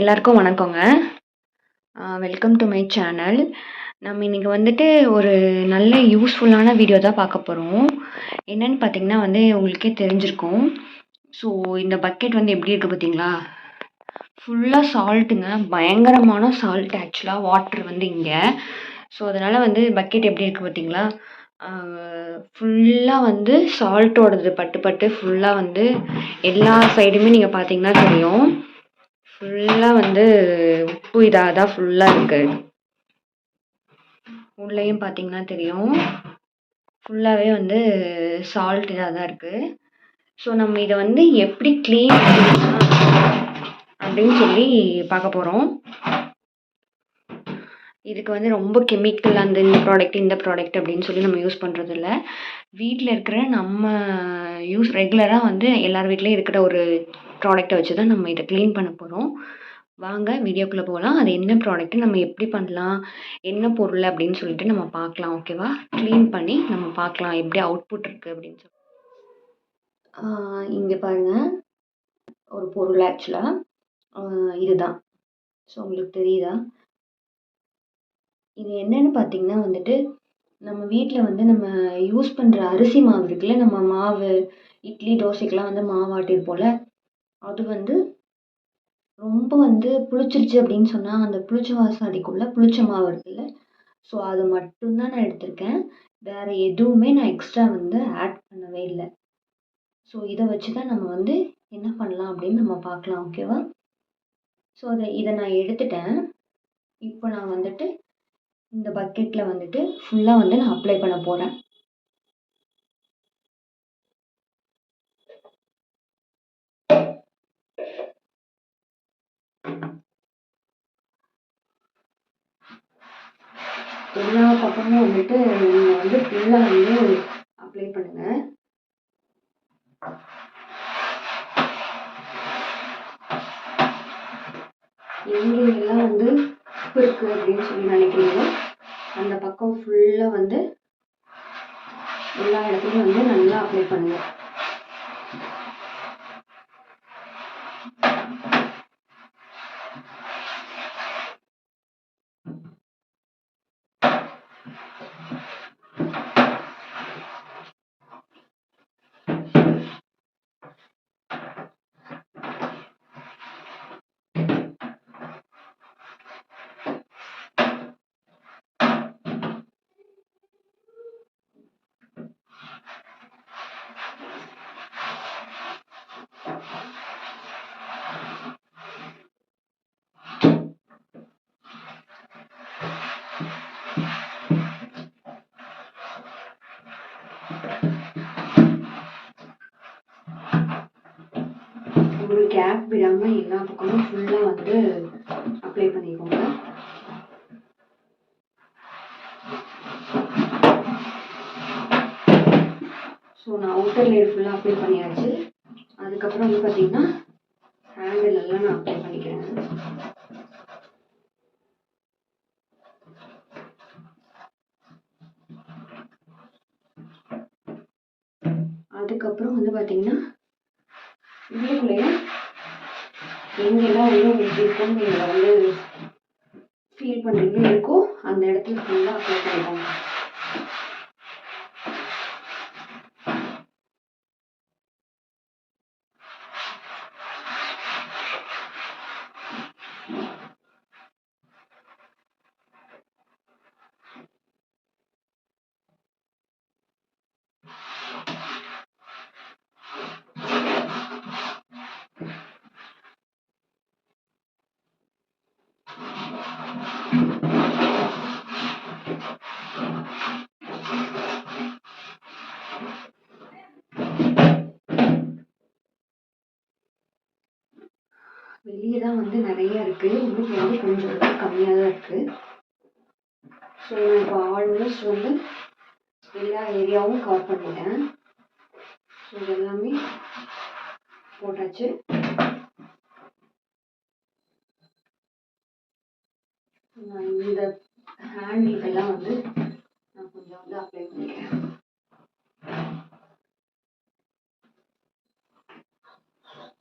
எல்லாருக்கும் வணக்கங்க. Welcome to my channel. நம்ம இன்னைக்கு வந்துட்டு ஒரு நல்ல யூஸ்ஃபுல்லான வீடியோ தான் பார்க்க போகிறோம். என்னன்னு பார்த்தீங்கன்னா உங்களுக்கே தெரிஞ்சிருக்கும். ஸோ இந்த பக்கெட் எப்படி இருக்குது பார்த்தீங்களா? ஃபுல்லாக சால்ட்டுங்க, பயங்கரமான சால்ட். ஆக்சுவலாக வாட்டர் இங்கே. ஸோ அதனால் பக்கெட் எப்படி இருக்குது பார்த்தீங்களா? ஃபுல்லாக சால்ட்டோடது பட்டு பட்டு ஃபுல்லாக எல்லா சைடுமே நீங்கள் பார்த்தீங்கன்னா தெரியும். ஃபுல்லாக உப்பு இதாக தான் ஃபுல்லாக இருக்குது. உள்ளேயும் பார்த்தீங்கன்னா தெரியும், ஃபுல்லாகவே சால்ட் இதாக தான் இருக்குது. ஸோ நம்ம இதை எப்படி க்ளீன் அப்படின்னு சொல்லி பார்க்க போகிறோம். இதுக்கு ரொம்ப கெமிக்கல் இந்த ப்ராடக்ட் அப்படின்னு சொல்லி நம்ம யூஸ் பண்ணுறதில்ல. வீட்டில் இருக்கிற நம்ம ரெகுலராக எல்லார் வீட்லேயும் இருக்கிற ஒரு ப்ராடக்டை வச்சு தான் நம்ம இதை க்ளீன் பண்ண போகிறோம். வாங்க வீடியோக்குள்ளே போகலாம். அது என்ன ப்ராடக்ட்டு, நம்ம எப்படி பண்ணலாம், என்ன பொருள் அப்படின்னு சொல்லிட்டு நம்ம பார்க்கலாம். ஓகேவா? க்ளீன் பண்ணி நம்ம பார்க்கலாம் எப்படி அவுட்புட் இருக்குது அப்படின்னு சொல்லி. இங்கே பாருங்கள், ஒரு பொருள் ஆக்சுவலாக இதுதான். ஸோ உங்களுக்கு தெரியுதா? இது என்னன்னு பார்த்தீங்கன்னா நம்ம வீட்டில் நம்ம யூஸ் பண்ணுற அரிசி மாவு இருக்குல்ல, நம்ம மாவு இட்லி தோசைக்கெலாம் மாவு ஆட்டியிருப்போம்ல, அது ரொம்ப புளிச்சிருச்சு அப்படின்னு சொன்னால் அந்த புளிச்ச வாசம் அடிக்குள்ள புளிச்ச மாவு இருக்குல்ல, ஸோ அது மட்டும்தான் நான் எடுத்திருக்கேன். வேறு எதுவுமே நான் எக்ஸ்ட்ரா ஆட் பண்ணவே இல்லை. ஸோ இதை வச்சு தான் நம்ம என்ன பண்ணலாம் அப்படின்னு நம்ம பார்க்கலாம். ஓகேவா? ஸோ இதை நான் எடுத்துட்டேன். இப்போ நான் இந்த பக்கெட்டில் ஃபுல்லாக நான் அப்ளை பண்ண போகிறேன். எல்லா பக்கமும் நீங்கள் ஃபுல்லாக அப்ளை பண்ணுங்கள். எங்கெங்கெல்லாம் உப்பு இருக்குது அப்படின்னு சொல்லி நினைக்கிறீங்களோ அந்த பக்கம் ஃபுல்லாக எல்லா இடத்துலையும் நல்லா அப்ளை பண்ணுங்கள். ஒரு கேப் விடாமல் எல்லா பக்கமும் ஃபுல்லாக அப்ளை பண்ணிக்கோங்க. ஸோ நான் அவுட்டர் லேயர் ஃபுல்லாக அப்ளை பண்ணியாச்சு. அதுக்கப்புறம் பார்த்தீங்கன்னா ஹேண்டில் எல்லாம் நான் அப்ளை பண்ணிக்கிறேன். அதுக்கப்புறம் பார்த்தீங்கன்னா இதுக்குள்ளேயே எங்கெல்லாம் உங்களுக்கு இருக்குன்னு நீங்கள் ஃபீல் பண்ணுறீங்க இருக்கோ அந்த இடத்துல ஃபுல்லாக அப்ளை பண்ணிக்கோங்க. வெளியே தான் நிறைய இருக்குது, உள்ளுக்கு கொஞ்சம் கம்மியாக தான் இருக்குது. ஸோ நான் இப்போ ஆல்மோஸ்ட் எல்லா ஏரியாவும் கவர் பண்ணிட்டேன். ஸோ இதெல்லாமே போட்டாச்சு. நான் இந்த ஹேண்டிலுக்கெல்லாம் நான் கொஞ்சம் அப்ளை பண்ணிக்கிறேன்.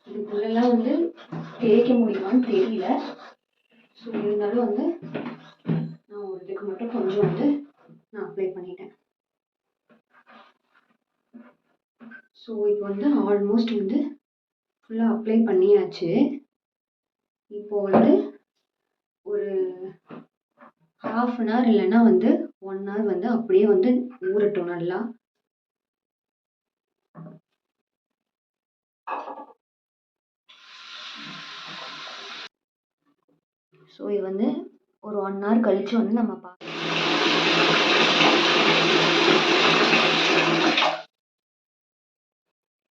இதுக்குள்ளெல்லாம் தேய்க்க முடியுமான்னு தெரியல. ஸோ இருந்தாலும் வந்து நான் ஒரு இதுக்கு மட்டும் கொஞ்சம் வந்து நான் அப்ளை பண்ணிட்டேன். ஸோ இப்போ வந்து ஆல்மோஸ்ட் வந்து ஃபுல்லாக அப்ளை பண்ணியாச்சு. இப்போ வந்து ஒரு ½ அன் ஹவர் இல்லைன்னா வந்து 1 ஹவர் வந்து அப்படியே வந்து ஊறட்டும் நல்லா. ஸோ இது வந்து ஒரு 1 ஹவர் கழிச்சு வந்து நம்ம பார்க்கலாம்.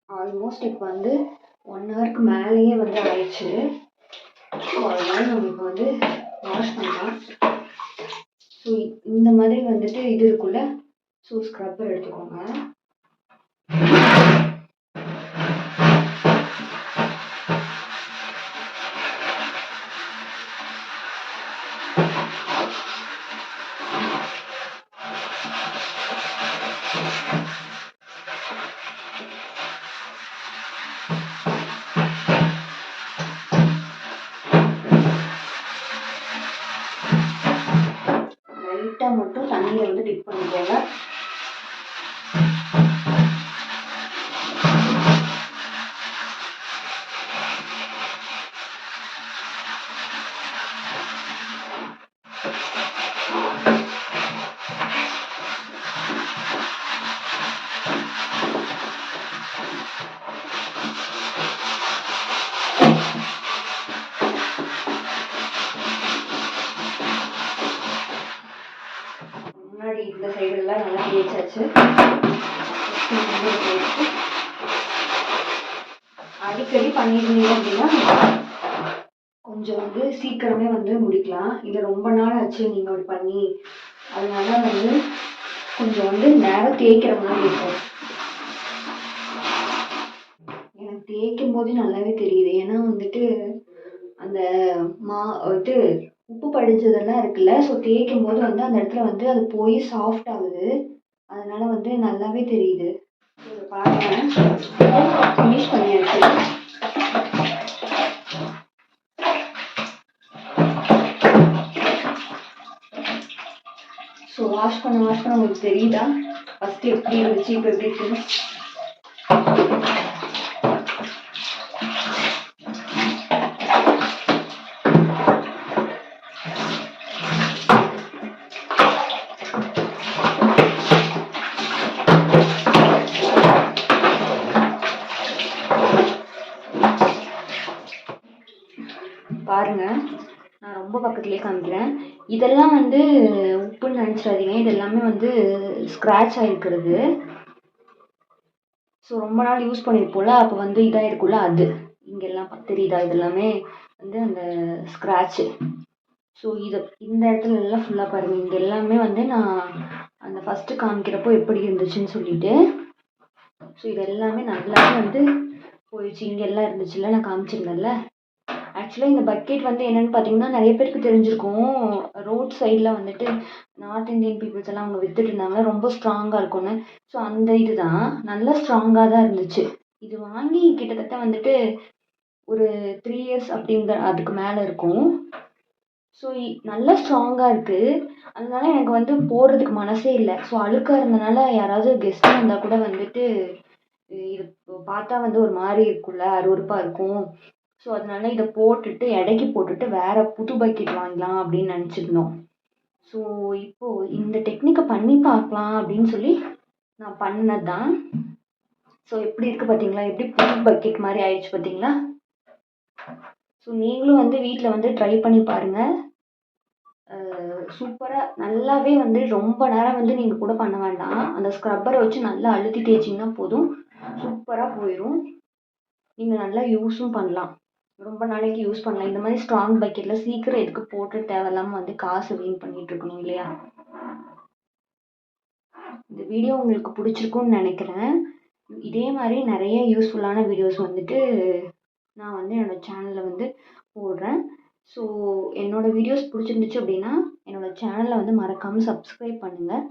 ஆல்மோஸ்ட் இப்போ வந்து 1 ஹவருக்கு மேலேயே வந்து ஆயிடுச்சு. ஸோ அதனால நம்ம இப்போ வந்து வாஷ் பண்ணலாம். ஸோ இந்த மாதிரி வந்துட்டு இது இருக்குல்ல, ஸோ ஸ்க்ரப்பர் எடுத்துக்கோங்க. லைட்டாக மட்டும் தண்ணியை வந்து டிப் பண்ணிக்கோங்க. முன்னாடி இந்த சைடெல்லாம் நல்லா தேய்ச்சாச்சு. அடிக்கடி பண்ணிருந்தீங்க அப்படின்னா கொஞ்சம் வந்து சீக்கிரமே வந்து முடிக்கலாம். இல்லை ரொம்ப நாள் ஆச்சு நீங்கள் அப்படி பண்ணி, அதனால வந்து கொஞ்சம் வந்து நேரம் தேய்க்கிற மாதிரி இருக்கும். எனக்கு தேய்க்கும் போதே நல்லாவே தெரியுது. ஏன்னா வந்துட்டு அந்த இது உப்பு படிஞ்சதெல்லாம் இருக்குல்ல, ஸோ தேய்க்கும் போது வந்து அந்த இடத்துல வந்து அது போய் சாஃப்ட் ஆகுது. அதனால வந்து நல்லாவே தெரியுது. இதை பாருங்க, ஃபினிஷ் பண்ணியாச்சு. ஸோ வாஷ் பண்ண உங்களுக்கு தெரியுதா ஃபஸ்ட்டு எப்படி இருந்துச்சு, இப்போ எப்படி இருக்குன்னு? பாருங்க, நான் ரொம்ப பக்கத்துலேயே காமிக்கிறேன். இதெல்லாம் வந்து உப்புன்னு நினச்சிடாதீங்க, இது எல்லாமே வந்து ஸ்க்ராட்ச் ஆகிருக்கிறது. ஸோ ரொம்ப நாள் யூஸ் பண்ணியிருப்போம்ல, அப்போ வந்து இதாக இருக்குல்ல, அது இங்கெல்லாம் தெரியுதா, இதெல்லாமே வந்து அந்த ஸ்க்ராட்சு. ஸோ இந்த இடத்துல எல்லாம் ஃபுல்லாக பாருங்கள், இங்கே எல்லாமே வந்து நான் அந்த ஃபஸ்ட்டு காமிக்கிறப்போ எப்படி இருந்துச்சுன்னு சொல்லிட்டு, ஸோ இது எல்லாமே நல்லாவே வந்து போயிடுச்சு. இங்கெல்லாம் இருந்துச்சுல்ல, நான் காமிச்சிருந்தேன்ல. ஆக்சுவலாக இந்த பக்கெட் வந்து என்னென்னு பார்த்தீங்கன்னா, நிறைய பேருக்கு தெரிஞ்சிருக்கும். ரோட் சைடில் வந்துட்டு நார்த் இந்தியன் பீப்புள்ஸ் எல்லாம் அவங்க வித்துட்டு இருந்தாங்க, ரொம்ப ஸ்ட்ராங்காக இருக்கும்னு. ஸோ அந்த இது தான் நல்லா ஸ்ட்ராங்காக தான் இருந்துச்சு. இது வாங்கி கிட்டத்தட்ட வந்துட்டு ஒரு 3 இயர்ஸ் அப்படிங்கிற அதுக்கு மேலே இருக்கும். ஸோ நல்லா ஸ்ட்ராங்காக இருக்குது. அதனால எனக்கு வந்து போடுறதுக்கு மனசே இல்லை. ஸோ அழுக்காக இருந்தனால யாராவது கெஸ்ட்டு வந்தால் கூட வந்துட்டு இது பார்த்தா வந்து ஒரு மாதிரி இருக்கும்ல, அருவருப்பாக இருக்கும். ஸோ அதனால இதை போட்டுட்டு எடைக்கு போட்டுட்டு வேறு புது பக்கெட் வாங்கலாம் அப்படின்னு நினச்சிருந்தோம். ஸோ இப்போது இந்த டெக்னிக்கை பண்ணி பார்க்கலாம் அப்படின்னு சொல்லி நான் பண்ணது தான். ஸோ எப்படி இருக்குது பார்த்தீங்களா, எப்படி புது பக்கெட் மாதிரி ஆயிடுச்சு பார்த்தீங்களா? ஸோ நீங்களும் வந்து வீட்டில் வந்து ட்ரை பண்ணி பாருங்கள். சூப்பராக நல்லாவே வந்து ரொம்ப நேரம் வந்து நீங்கள் கூட பண்ண வேண்டாம். அந்த ஸ்க்ரப்பரை வச்சு நல்லா அழுத்தி தேய்ச்சிங்கன்னா போதும், சூப்பராக போயிடும். நீங்கள் நல்லா யூஸும் பண்ணலாம், ரொம்ப நாளைக்கு யூஸ் பண்ணலாம். இந்த மாதிரி ஸ்ட்ராங் பக்கெட்டில் சீக்கிரம் எதுக்கு போட்டு தேவையில்லாமல் வந்து காசு வீண் பண்ணிகிட்டு இருக்கணும் இல்லையா? இந்த வீடியோ உங்களுக்கு பிடிச்சிருக்குன்னு நினைக்கிறேன். இதே மாதிரி நிறைய யூஸ்ஃபுல்லான வீடியோஸ் வந்துட்டு நான் வந்து என்னோடய சேனலில் வந்து போடுறேன். ஸோ என்னோடய வீடியோஸ் பிடிச்சிருந்துச்சு அப்படின்னா என்னோடய சேனலை வந்து மறக்காமல் சப்ஸ்கிரைப் பண்ணுங்கள்.